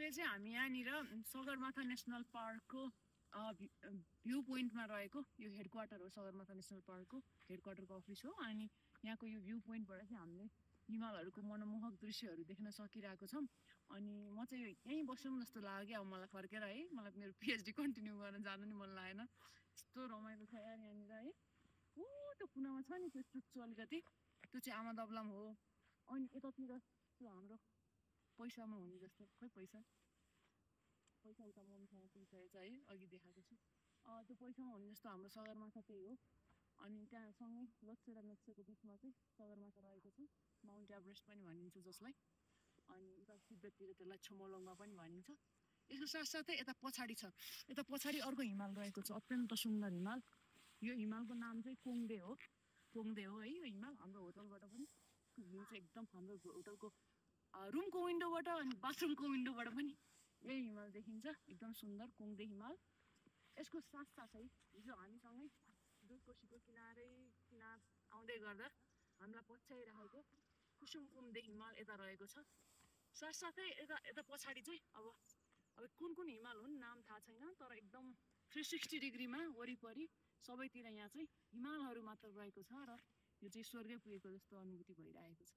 अहिले चाहिँ हामी यहाँनिर सगरमाथा नेसनल पार्कको भ्यू पोइन्टमा रहेको यो हेडक्वार्टर हो। सगरमाथा नेसनल पार्कको हेडक्वार्टरको अफिस हो। अनि यहाँको यो भ्यू पोइन्टबाट चाहिँ हामीले हिमालहरूको मनमोहक दृश्यहरू देख्न सकिरहेको छौँ। अनि म चाहिँ यहीँ बसौँ जस्तो लाग्यो अब मलाई फर्केर है। मलाई मेरो पिएचडी कन्टिन्यू गर्न जानु नि मन लागेन। यस्तो रमाइलो छ यार यहाँनिर है। ओ त्यो कुनामा छ नि त्यो चुच्चो अलिकति, त्यो चाहिँ आमा दबलाम हो। अनि यतातिर त्यो हाम्रो पैसामा हुने जस्तो, खोइ पैसा उता मम्मीसँग पुगिसकेको छ है, अघि देखाएको छु। त्यो पैसामा हुने जस्तो हाम्रो सगरमाथा त्यही हो। अनि त्यहाँ सँगै लोच्छे र मेच्छेको बिचमा चाहिँ सगरमाथा रहेको छ, माउन्ट एभरेस्ट पनि भनिन्छ जसलाई। अनि उता तिब्बततिर त्यसलाई छोमोलोङमा पनि भनिन्छ। यसको साथसाथै यता पछाडि छ, यता पछाडि अर्को हिमाल रहेको छ, अत्यन्त सुन्दर हिमाल। यो हिमालको नाम चाहिँ कोङदे हो। कोङदे हो है यो हिमाल। हाम्रो होटलबाट पनि भ्यू चाहिँ एकदम हाम्रो होटलको रुमको विन्डोबाट अनि बाथरुमको विन्डोबाट पनि यही हिमाल देखिन्छ, एकदम सुन्दर कोङदे हिमाल। यसको साथसाथै हिजो हामीसँगै दुधकोशीको किनार आउँदै गर्दा हामीलाई पछ्याइरहेको कुसुमकुमदे हिमाल यता रहेको छ। साथसाथै यता पछाडि चाहिँ अब कुन हिमाल हुन् नाम थाहा छैन, तर एकदम 360 डिग्रीमा वरिपरि सबैतिर यहाँ चाहिँ हिमालहरू मात्र रहेको छ र यो चाहिँ स्वर्गै पुगेको जस्तो अनुभूति भइरहेको छ।